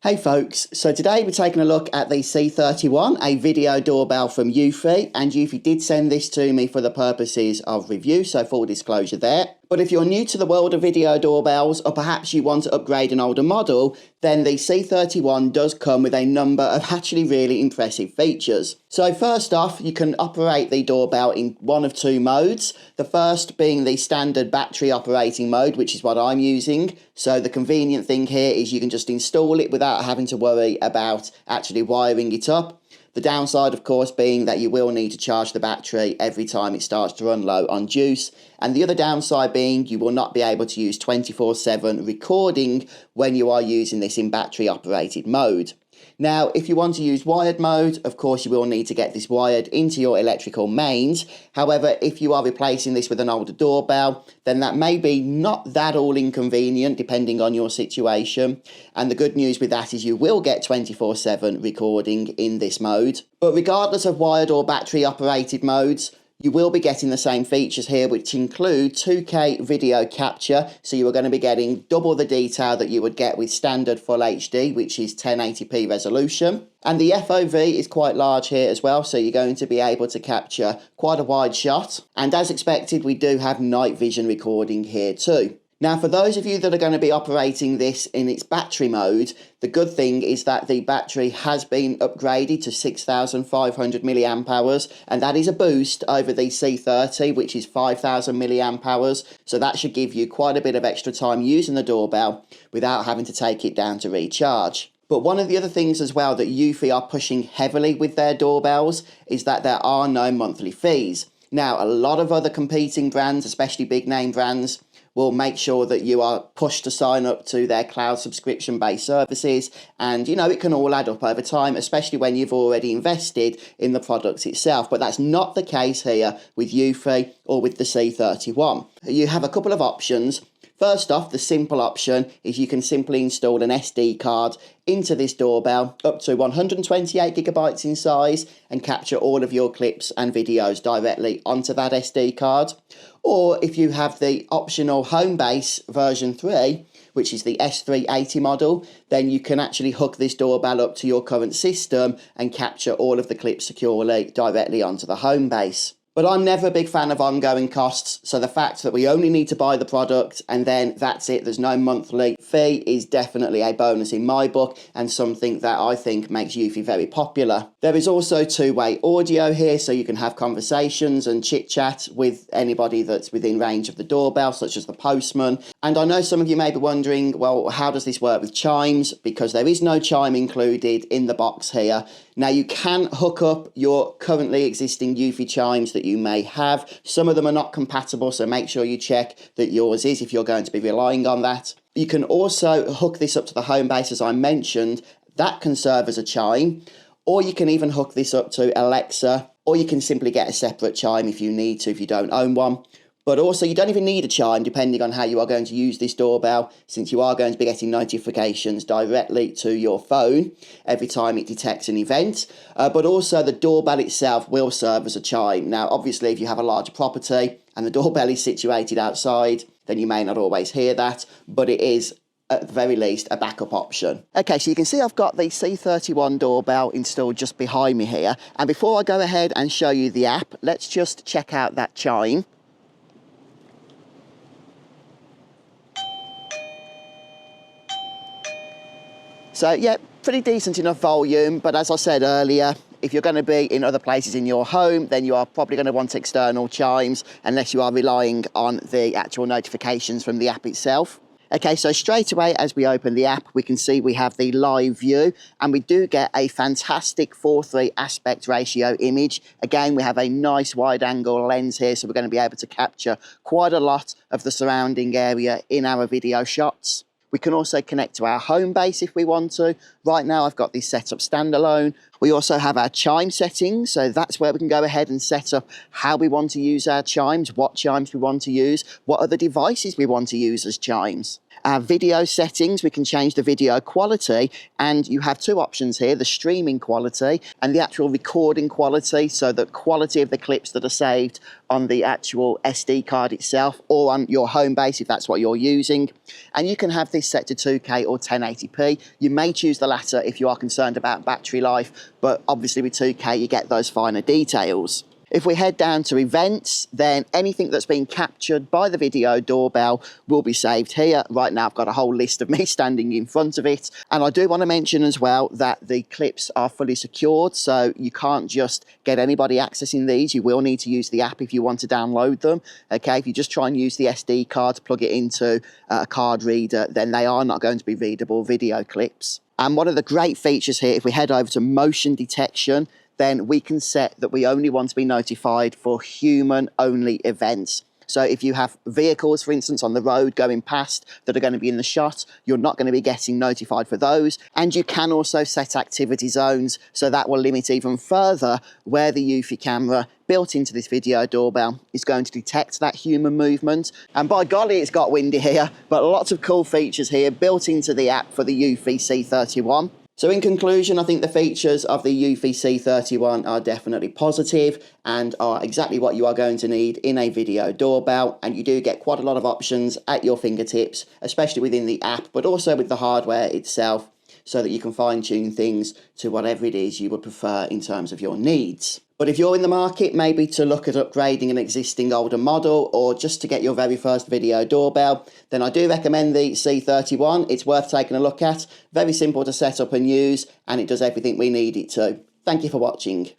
Hey folks, so today we're taking a look at the C31, a video doorbell from Eufy, and Eufy did send this to me for the purposes of review, so full disclosure there. But if you're new to the world of video doorbells, or perhaps you want to upgrade an older model, then the C31 does come with a number of actually really impressive features. So first off, you can operate the doorbell in one of two modes. The first being the standard battery operating mode, which is what I'm using. So the convenient thing here is you can just install it without having to worry about actually wiring it up. The downside, of course, being that you will need to charge the battery every time it starts to run low on juice. And the other downside being you will not be able to use 24/7 recording when you are using this in battery operated mode. Now, if you want to use wired mode, of course, you will need to get this wired into your electrical mains. However, if you are replacing this with an older doorbell, then that may be not that all inconvenient depending on your situation. And the good news with that is you will get 24/7 recording in this mode. But regardless of wired or battery operated modes, you will be getting the same features here, which include 2K video capture. So you are going to be getting double the detail that you would get with standard Full HD, which is 1080p resolution. And the FOV is quite large here as well, so you're going to be able to capture quite a wide shot. And as expected, we do have night vision recording here too. Now, for those of you that are going to be operating this in its battery mode, the good thing is that the battery has been upgraded to 6,500 milliamp hours, and that is a boost over the C30, which is 5,000 milliamp hours. So that should give you quite a bit of extra time using the doorbell without having to take it down to recharge. But one of the other things as well that Eufy are pushing heavily with their doorbells is that there are no monthly fees. Now, a lot of other competing brands, especially big name brands, will make sure that you are pushed to sign up to their cloud subscription based services, and it can all add up over time, especially when you've already invested in the product itself. But that's not the case here with Eufy or with the C31. You have a couple of options. First off, the simple option is you can simply install an SD card into this doorbell up to 128 gigabytes in size and capture all of your clips and videos directly onto that SD card. Or if you have the optional Homebase version 3, which is the S380 model, then you can actually hook this doorbell up to your current system and capture all of the clips securely directly onto the Homebase. But I'm never a big fan of ongoing costs, so the fact that we only need to buy the product and then that's it, there's no monthly fee, is definitely a bonus in my book and something that I think makes Eufy very popular. There is also two-way audio here, so you can have conversations and chit-chat with anybody that's within range of the doorbell, such as the postman. And I know some of you may be wondering, well, how does this work with chimes? Because there is no chime included in the box here. Now, you can hook up your currently existing Eufy chimes that you may have. Some of them are not compatible, so make sure you check that yours is if you're going to be relying on that. You can also hook this up to the Homebase, as I mentioned. That can serve as a chime, or you can even hook this up to Alexa, or you can simply get a separate chime if you need to, if you don't own one. But also, you don't even need a chime depending on how you are going to use this doorbell, since you are going to be getting notifications directly to your phone every time it detects an event. But also, the doorbell itself will serve as a chime. Now, obviously, if you have a larger property and the doorbell is situated outside, then you may not always hear that, but it is, at the very least, a backup option. Okay, so you can see I've got the C31 doorbell installed just behind me here. And before I go ahead and show you the app, let's just check out that chime. So yeah, pretty decent enough volume, but as I said earlier, if you're going to be in other places in your home, then you are probably going to want external chimes unless you are relying on the actual notifications from the app itself. Okay, so straight away as we open the app, we can see we have the live view, and we do get a fantastic 4:3 aspect ratio image. Again, we have a nice wide angle lens here, so we're going to be able to capture quite a lot of the surrounding area in our video shots. We can also connect to our Homebase if we want to. Right now I've got this set up standalone. We also have our chime settings, so that's where we can go ahead and set up how we want to use our chimes, what chimes we want to use, what other devices we want to use as chimes. Our video settings, we can change the video quality, and you have two options here, the streaming quality and the actual recording quality, so the quality of the clips that are saved on the actual SD card itself or on your home base if that's what you're using. And you can have this set to 2K or 1080p. You may choose the latter if you are concerned about battery life, but obviously with 2K you get those finer details. If we head down to events, then anything that's been captured by the video doorbell will be saved here. Right now I've got a whole list of me standing in front of it. And I do want to mention as well that the clips are fully secured, so you can't just get anybody accessing these. You will need to use the app if you want to download them. Okay, if you just try and use the SD card to plug it into a card reader, then they are not going to be readable video clips. And one of the great features here, if we head over to motion detection, then we can set that we only want to be notified for human-only events. So if you have vehicles, for instance, on the road going past that are going to be in the shot, you're not going to be getting notified for those. And you can also set activity zones, so that will limit even further where the eufy camera built into this video doorbell is going to detect that human movement. And by golly, it's got windy here, but lots of cool features here built into the app for the eufy C31. So in conclusion, I think the features of the eufy C31 are definitely positive and are exactly what you are going to need in a video doorbell, and you do get quite a lot of options at your fingertips, especially within the app, but also with the hardware itself, so that you can fine-tune things to whatever it is you would prefer in terms of your needs. But if you're in the market, maybe to look at upgrading an existing older model or just to get your very first video doorbell, then I do recommend the C31. It's worth taking a look at. Very simple to set up and use, and it does everything we need it to. Thank you for watching.